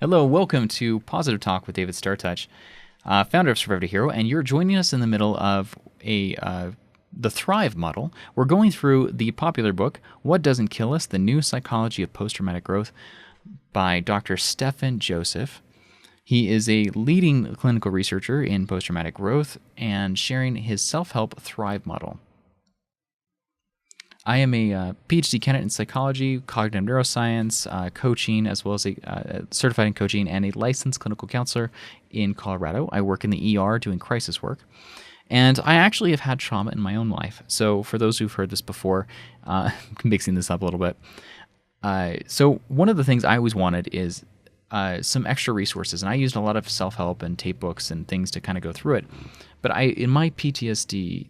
Hello, welcome to Positive Talk with David StarrTouch, founder of Survive to Hero, and you're joining us in the middle of the Thrive model. We're going through the popular book, What Doesn't Kill Us? The New Psychology of Post-Traumatic Growth by Dr. Stephan Joseph. He is a leading clinical researcher in post-traumatic growth and sharing his self-help Thrive model. I am a Ph.D. candidate in psychology, cognitive neuroscience, coaching, as well as a certified in coaching and a licensed clinical counselor in Colorado. I work in the ER doing crisis work. And I actually have had trauma in my own life. So for those who've heard this before, mixing this up a little bit. So one of the things I always wanted is some extra resources. And I used a lot of self-help and tape books and things to kind of go through it. But in my PTSD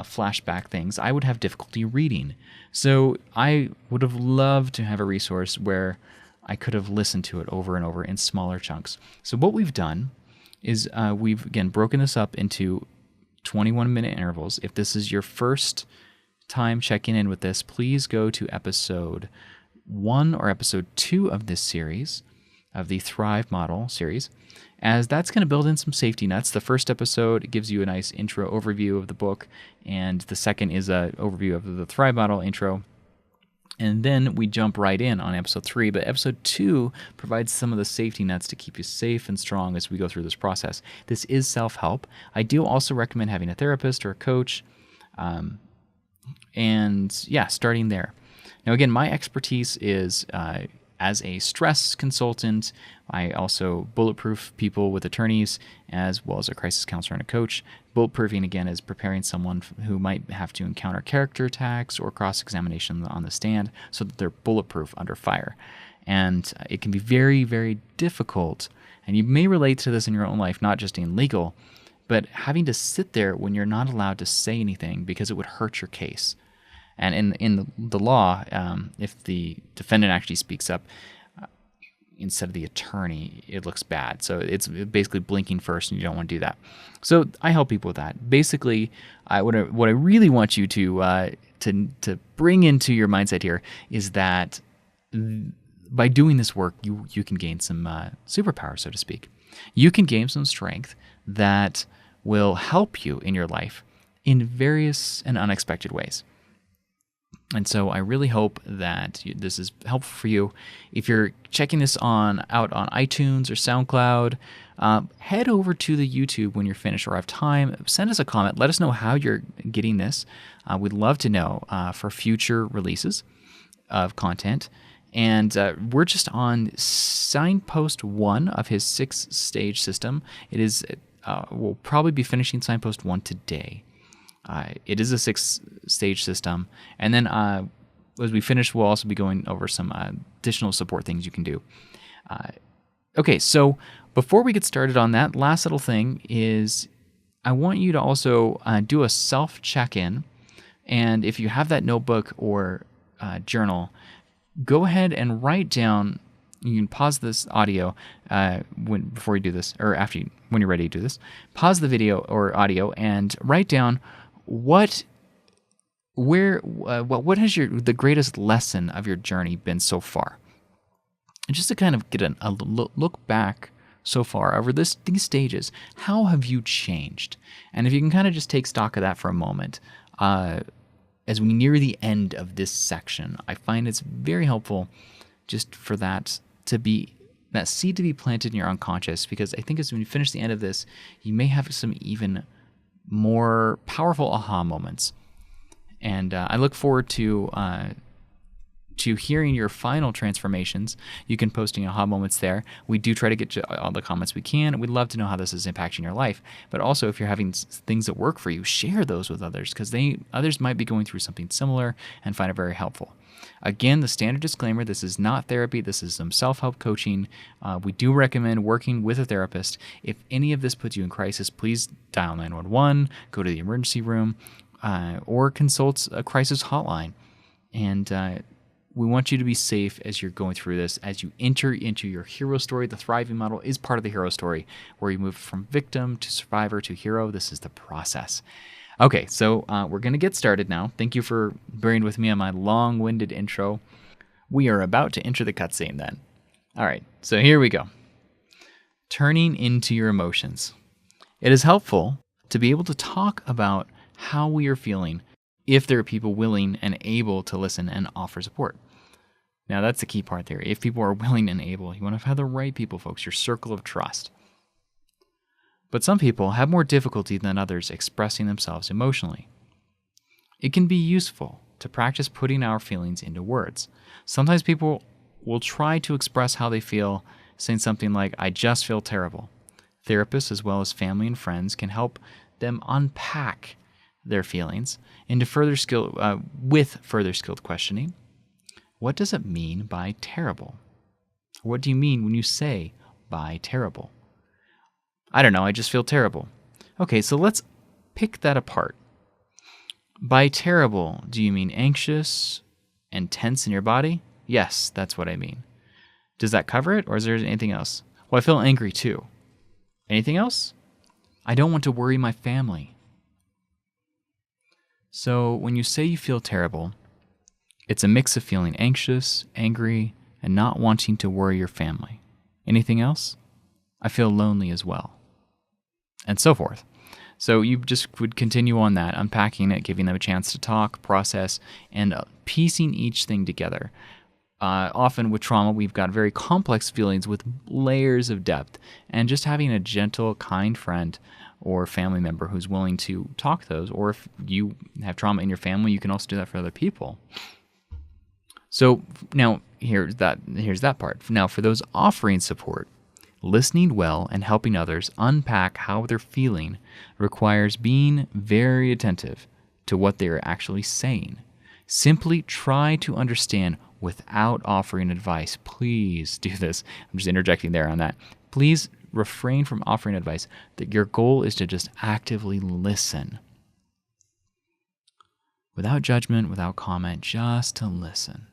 flashback things, I would have difficulty reading. So I would have loved to have a resource where I could have listened to it over and over in smaller chunks. So what we've done is we've, again, broken this up into 21-minute intervals. If this is your first time checking in with this, please go to episode 1 or episode 2 of this series, of the Thrive model series, as that's going to build in some safety nets. The first episode gives you a nice intro overview of the book, and the second is an overview of the Thrive model intro. And then we jump right in on episode 3, but episode 2 provides some of the safety nets to keep you safe and strong as we go through this process. This is self-help. I do also recommend having a therapist or a coach, and yeah, starting there. Now again, my expertise is as a stress consultant. I also bulletproof people with attorneys, as well as a crisis counselor and a coach. Bulletproofing, again, is preparing someone who might have to encounter character attacks or cross-examination on the stand so that they're bulletproof under fire. And it can be very, very difficult, and you may relate to this in your own life, not just in legal, but having to sit there when you're not allowed to say anything because it would hurt your case. And in the law, if the defendant actually speaks up instead of the attorney, it looks bad. So it's basically blinking first, and you don't want to do that. So I help people with that. Basically, what I really want you to bring into your mindset here is that by doing this work, you can gain some superpower, so to speak. You can gain some strength that will help you in your life in various and unexpected ways. And so I really hope that this is helpful for you. If you're checking this out on iTunes or SoundCloud, head over to the YouTube when you're finished or have time. Send us a comment. Let us know how you're getting this. We'd love to know for future releases of content. And we're just on signpost 1 of his 6-stage system. It is we'll probably be finishing signpost 1 today. It is a 6-stage system. And then as we finish, we'll also be going over some additional support things you can do. Okay, so before we get started on that, last little thing is I want you to also do a self-check-in. And if you have that notebook or journal, go ahead and write down. You can pause this audio before you do this, or when you're ready to do this. Pause the video or audio and write down what has the greatest lesson of your journey been so far? And just to kind of get a look back so far over these stages, how have you changed? And if you can kind of just take stock of that for a moment, as we near the end of this section, I find it's very helpful just for that seed to be planted in your unconscious, because I think as when you finish the end of this, you may have some even more powerful aha moments. And I look forward to hearing your final transformations. You can post any aha moments there. We do try to get to all the comments we can. We'd love to know how this is impacting your life. But also, if you're having things that work for you, share those with others, because others might be going through something similar and find it very helpful. Again, the standard disclaimer, this is not therapy. This is some self-help coaching. We do recommend working with a therapist. If any of this puts you in crisis, please dial 911, go to the emergency room, or consult a crisis hotline. And we want you to be safe as you're going through this, as you enter into your hero story. The thriving model is part of the hero story, where you move from victim to survivor to hero. This is the process. Okay, so we're going to get started now. Thank you for bearing with me on my long-winded intro. We are about to enter the cutscene then. All right, so here we go. Turning into your emotions. It is helpful to be able to talk about how we are feeling if there are people willing and able to listen and offer support. Now, that's the key part there. If people are willing and able, you want to have the right people, folks, your circle of trust. But some people have more difficulty than others expressing themselves emotionally. It can be useful to practice putting our feelings into words. Sometimes people will try to express how they feel, saying something like, "I just feel terrible." Therapists, as well as family and friends, can help them unpack their feelings into with further skilled questioning. What does it mean by terrible? What do you mean when you say by terrible? I don't know, I just feel terrible. Okay, so let's pick that apart. By terrible, do you mean anxious and tense in your body? Yes, that's what I mean. Does that cover it, or is there anything else? Well, I feel angry too. Anything else? I don't want to worry my family. So when you say you feel terrible, it's a mix of feeling anxious, angry, and not wanting to worry your family. Anything else? I feel lonely as well. And so forth. So you just would continue on that, unpacking it, giving them a chance to talk, process, and piecing each thing together. Often with trauma, we've got very complex feelings with layers of depth, and just having a gentle, kind friend or family member who's willing to talk those, or if you have trauma in your family, you can also do that for other people. So now here's that part. Now for those offering support, listening well and helping others unpack how they're feeling requires being very attentive to what they are actually saying. Simply try to understand without offering advice. Please do this. I'm just interjecting there on that. Please refrain from offering advice. That your goal is to just actively listen. Without judgment, without comment, just to listen.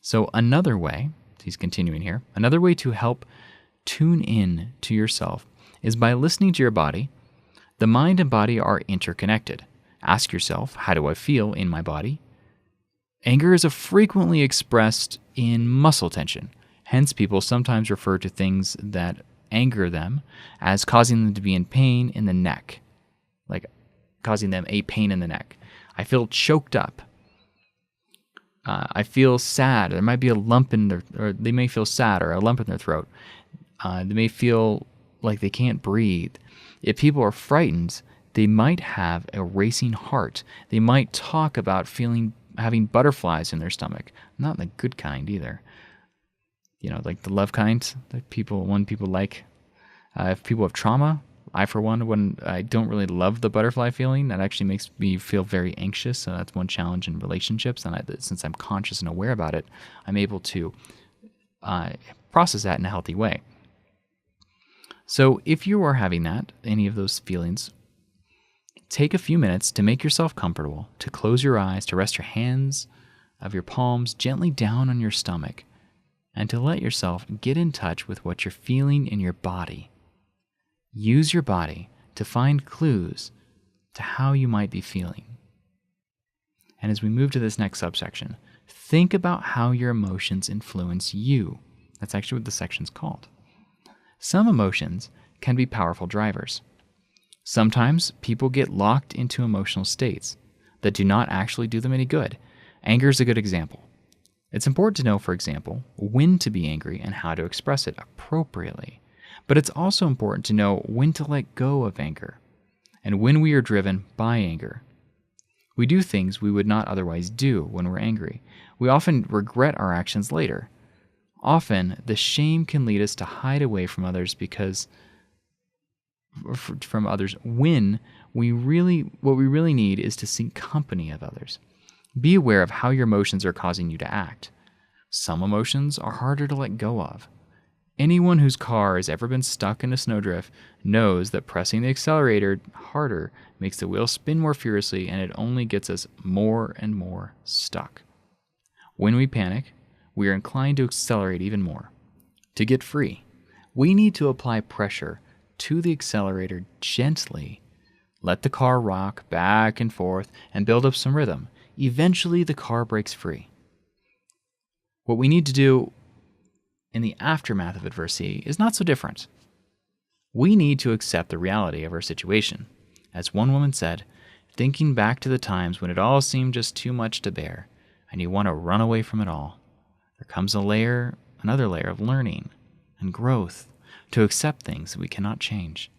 So another way, he's continuing here, another way to help tune in to yourself is by listening to your body. The mind and body are interconnected. Ask yourself, how do I feel in my body? Anger is frequently expressed in muscle tension. Hence, people sometimes refer to things that anger them as causing them to be in pain in the neck, like causing them a pain in the neck. I feel choked up. I feel sad. There might be a lump in their, or they may feel sad or a lump in their throat. They may feel like they can't breathe. If people are frightened, they might have a racing heart. They might talk about having butterflies in their stomach. Not the good kind either. You know, like the love kind that people like. If people have trauma, I, for one, when I don't really love the butterfly feeling, that actually makes me feel very anxious. So that's one challenge in relationships. And since I'm conscious and aware about it, I'm able to process that in a healthy way. So if you are having any of those feelings, take a few minutes to make yourself comfortable, to close your eyes, to rest your hands of your palms gently down on your stomach, and to let yourself get in touch with what you're feeling in your body. Use your body to find clues to how you might be feeling. And as we move to this next subsection, think about how your emotions influence you. That's actually what the section's called. Some emotions can be powerful drivers. Sometimes people get locked into emotional states that do not actually do them any good. Anger is a good example. It's important to know, for example, when to be angry and how to express it appropriately. But it's also important to know when to let go of anger and when we are driven by anger. We do things we would not otherwise do when we're angry. We often regret our actions later. Often, the shame can lead us to hide away from others when what we really need is to seek company of others. Be aware of how your emotions are causing you to act. Some emotions are harder to let go of. Anyone whose car has ever been stuck in a snowdrift knows that pressing the accelerator harder makes the wheel spin more furiously, and it only gets us more and more stuck. When we panic, we are inclined to accelerate even more. To get free, we need to apply pressure to the accelerator gently. Let the car rock back and forth and build up some rhythm. Eventually, the car breaks free. What we need to do in the aftermath of adversity is not so different. We need to accept the reality of our situation. As one woman said, thinking back to the times when it all seemed just too much to bear, and you want to run away from it all, there comes another layer of learning and growth to accept things that we cannot change.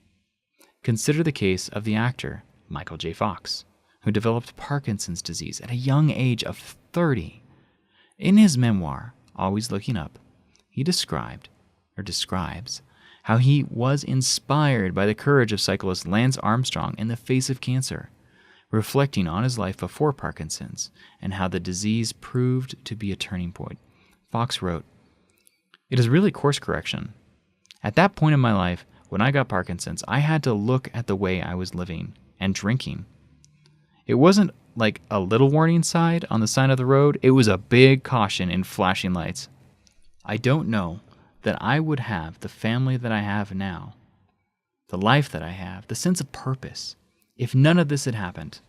Consider the case of the actor Michael J. Fox, who developed Parkinson's disease at a young age of 30. In his memoir, Always Looking Up, he describes how he was inspired by the courage of cyclist Lance Armstrong in the face of cancer, reflecting on his life before Parkinson's and how the disease proved to be a turning point. Fox wrote, "It is really course correction. At that point in my life, when I got Parkinson's, I had to look at the way I was living and drinking. It wasn't like a little warning sign on the side of the road. It was a big caution in flashing lights. I don't know that I would have the family that I have now, the life that I have, the sense of purpose, if none of this had happened.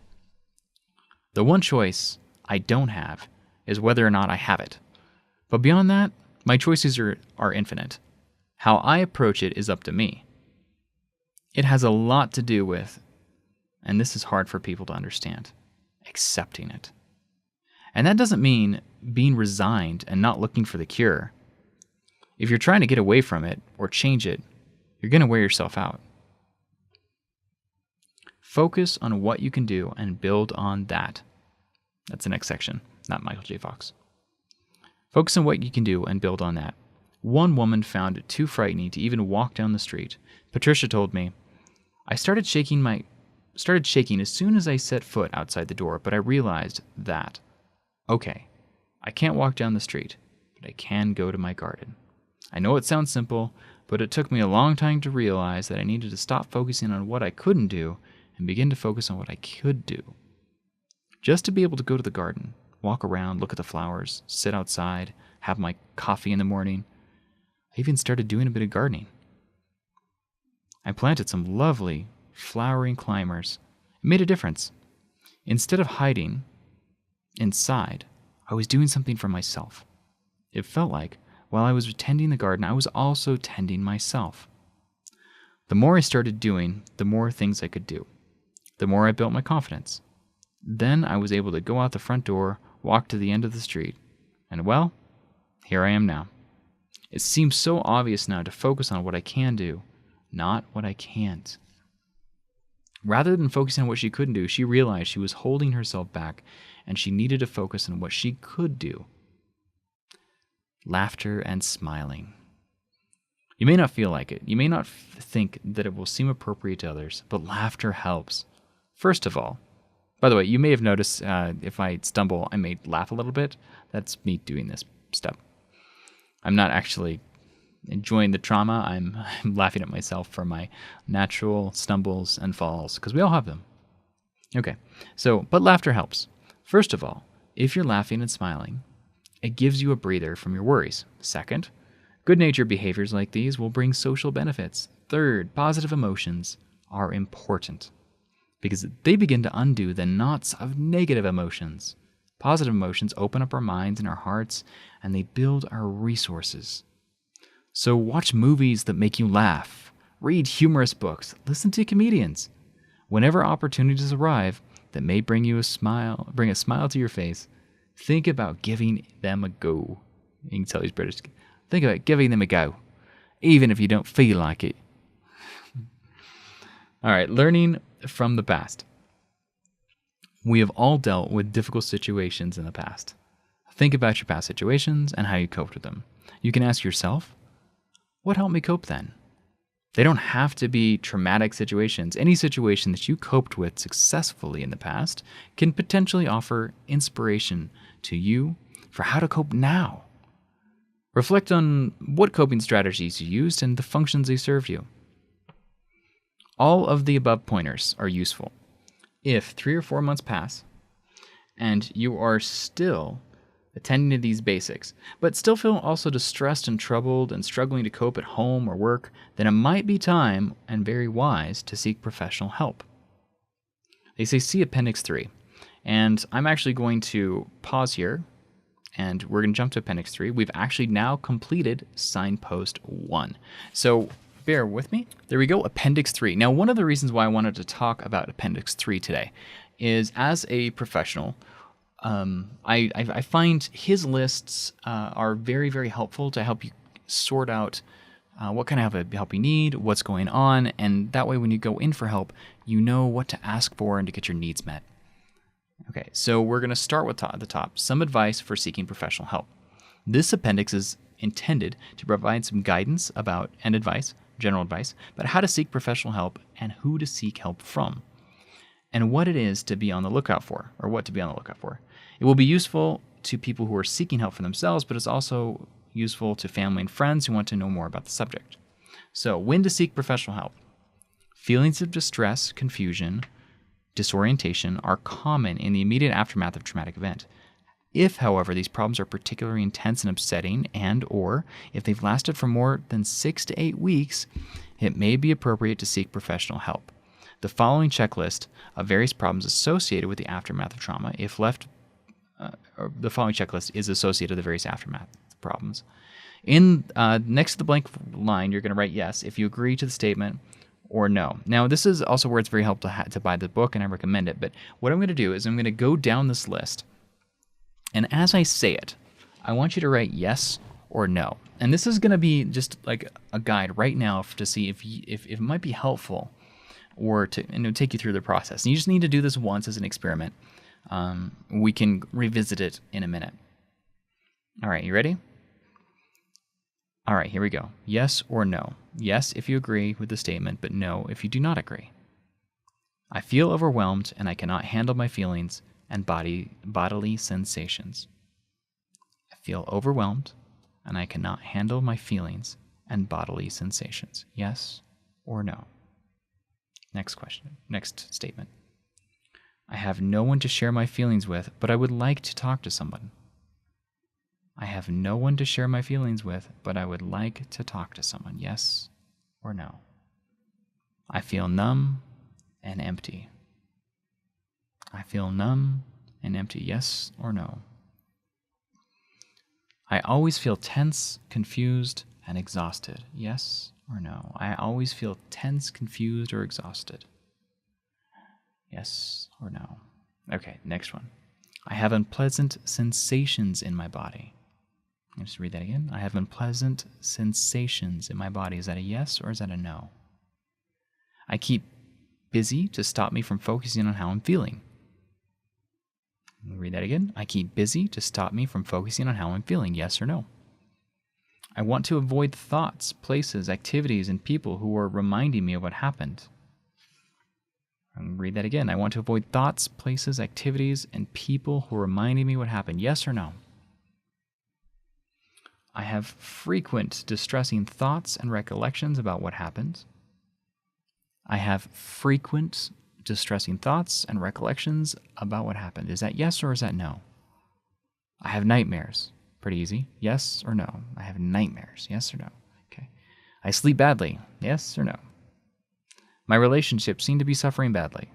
The one choice I don't have is whether or not I have it. But beyond that, my choices are infinite. How I approach it is up to me. It has a lot to do with, and this is hard for people to understand, accepting it. And that doesn't mean being resigned and not looking for the cure. If you're trying to get away from it or change it, you're going to wear yourself out. Focus on what you can do and build on that." That's the next section, not Michael J. Fox. Focus on what you can do and build on that. One woman found it too frightening to even walk down the street. Patricia told me, "I started shaking as soon as I set foot outside the door, but I realized that, okay, I can't walk down the street, but I can go to my garden. I know it sounds simple, but it took me a long time to realize that I needed to stop focusing on what I couldn't do and begin to focus on what I could do. Just to be able to go to the garden, walk around, look at the flowers, sit outside, have my coffee in the morning. I even started doing a bit of gardening. I planted some lovely flowering climbers. It made a difference. Instead of hiding inside, I was doing something for myself. It felt like while I was tending the garden, I was also tending myself. The more I started doing, the more things I could do. The more I built my confidence. Then I was able to go out the front door, walk to the end of the street, and well, here I am now. It seems so obvious now to focus on what I can do, not what I can't." Rather than focusing on what she couldn't do, she realized she was holding herself back and she needed to focus on what she could do. Laughter and smiling. You may not feel like it. You may not think that it will seem appropriate to others, but laughter helps. First of all, by the way, you may have noticed if I stumble, I may laugh a little bit. That's me doing this step. I'm not actually enjoying the trauma. I'm laughing at myself for my natural stumbles and falls, because we all have them. Okay, but laughter helps. First of all, if you're laughing and smiling, it gives you a breather from your worries. Second, good-natured behaviors like these will bring social benefits. Third, positive emotions are important because they begin to undo the knots of negative emotions. Positive emotions open up our minds and our hearts, and they build our resources. So watch movies that make you laugh, read humorous books, listen to comedians. Whenever opportunities arrive that may bring a smile to your face, think about giving them a go. You can tell he's British. Think about giving them a go, even if you don't feel like it. All right, learning from the past. We have all dealt with difficult situations in the past. Think about your past situations and how you coped with them. You can ask yourself, what helped me cope then? They don't have to be traumatic situations. Any situation that you coped with successfully in the past can potentially offer inspiration to you for how to cope now. Reflect on what coping strategies you used and the functions they served you. All of the above pointers are useful. If 3 or 4 months pass and you are still attending to these basics, but still feel also distressed and troubled and struggling to cope at home or work, then it might be time and very wise to seek professional help. They say see Appendix 3, and I'm actually going to pause here And we're going to jump to Appendix 3. We've actually now completed Signpost 1. So bear with me. There we go, Appendix 3. Now, one of the reasons why I wanted to talk about Appendix 3 today is, as a professional, I find his lists are very, very helpful to help you sort out what kind of help you need, what's going on, and that way when you go in for help, you know what to ask for and to get your needs met. Okay, so we're going to start with the top, some advice for seeking professional help. This appendix is intended to provide some guidance about and advice, general advice, about how to seek professional help and who to seek help from, and what it is to be on the lookout for, or what to be on the lookout for. It will be useful to people who are seeking help for themselves, but it's also useful to family and friends who want to know more about the subject. So, when to seek professional help. Feelings of distress, confusion, disorientation are common in the immediate aftermath of a traumatic event. If, however, these problems are particularly intense and upsetting, and or if they've lasted for more than 6 to 8 weeks, it may be appropriate to seek professional help. The following checklist of various problems associated with the aftermath of trauma, if left, the following checklist is associated with the various aftermath problems. In next to the blank line, you're going to write yes if you agree to the statement, or no. Now, this is also where it's very helpful to buy the book, and I recommend it. But what I'm going to do is I'm going to go down this list, and as I say it, I want you to write yes or no. And this is going to be just like a guide right now to see if it might be helpful, or to take you through the process. And you just need to do this once as an experiment. We can revisit it in a minute. All right, you ready? All right, here we go. Yes or no. Yes if you agree with the statement, but no if you do not agree. I feel overwhelmed and I cannot handle my feelings and bodily sensations. I feel overwhelmed and I cannot handle my feelings and bodily sensations. Yes or no. Next question. Next statement. I have no one to share my feelings with, but I would like to talk to someone. I have no one to share my feelings with, but I would like to talk to someone. Yes or no. I feel numb and empty. I feel numb and empty. Yes or no. I always feel tense, confused, and exhausted. Yes or no. I always feel tense, confused, or exhausted. Yes or no. Okay, next one. I have unpleasant sensations in my body. I'll just read that again. I have unpleasant sensations in my body. Is that a yes or is that a no? I keep busy to stop me from focusing on how I'm feeling. I'll read that again. I keep busy to stop me from focusing on how I'm feeling. Yes or no? I want to avoid thoughts, places, activities, and people who are reminding me of what happened. I'll read that again. I want to avoid thoughts, places, activities, and people who are reminding me what happened. Yes or no? I have frequent distressing thoughts and recollections about what happened. I have frequent distressing thoughts and recollections about what happened. Is that yes or is that no? I have nightmares. Pretty easy. Yes or no? I have nightmares. Yes or no? Okay. I sleep badly. Yes or no? My relationships seem to be suffering badly.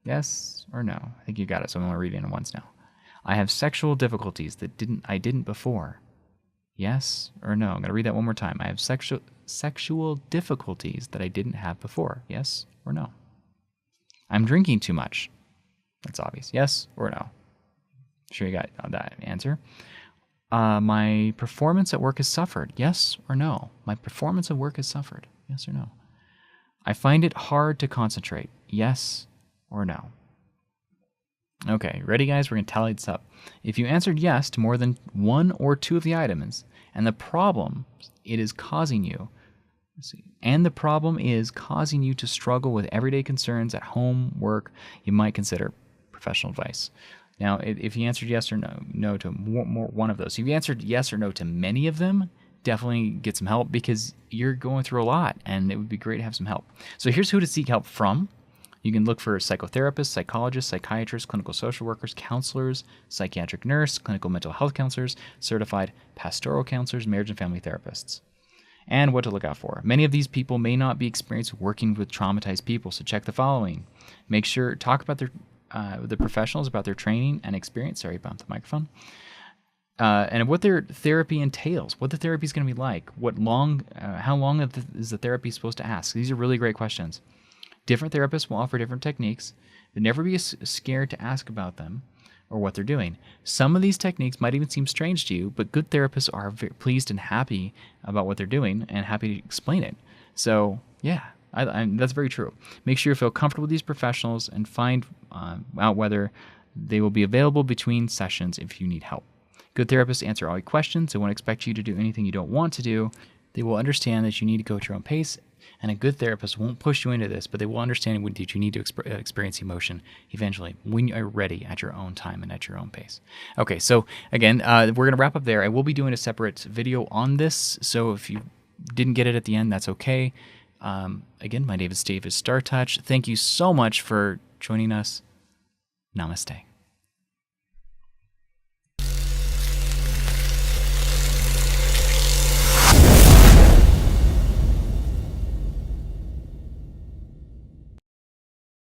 Yes or no? I think you got it, so I'm only reading it once now. I have sexual difficulties that I didn't before. Yes or no? I'm going to read that one more time. I have sexual difficulties that I didn't have before. Yes or no? I'm drinking too much. That's obvious. Yes or no? Sure you got that answer. My performance at work has suffered. Yes or no? My performance at work has suffered. Yes or no? I find it hard to concentrate. Yes or no? Okay, ready guys? We're going to tally this up. If you answered yes to more than one or two of the items, and the problem is causing you to struggle with everyday concerns at home, work, you might consider professional advice. Now, if you answered yes or no to more one of those, if you answered yes or no to many of them, definitely get some help because you're going through a lot, and it would be great to have some help. So here's who to seek help from. You can look for psychotherapists, psychologists, psychiatrists, clinical social workers, counselors, psychiatric nurse, clinical mental health counselors, certified pastoral counselors, marriage and family therapists. And what to look out for. Many of these people may not be experienced working with traumatized people, so check the following. Make sure, talk about the professionals about their training and experience. Sorry, bumped the microphone. and what their therapy entails, what the therapy is going to be like, how long is the therapy supposed to ask. These are really great questions. Different therapists will offer different techniques. Never be scared to ask about them or what they're doing. Some of these techniques might even seem strange to you, but good therapists are pleased and happy about what they're doing and happy to explain it. So, yeah, that's very true. Make sure you feel comfortable with these professionals and find out whether they will be available between sessions if you need help. Good therapists answer all your questions. They won't expect you to do anything you don't want to do. They will understand that you need to go at your own pace, and a good therapist won't push you into this, but they will understand that you need to experience emotion eventually when you're ready at your own time and at your own pace. Okay, so again, we're going to wrap up there. I will be doing a separate video on this, so if you didn't get it at the end, that's okay. Again, my name is Dave with StarrTouch. Thank you so much for joining us. Namaste.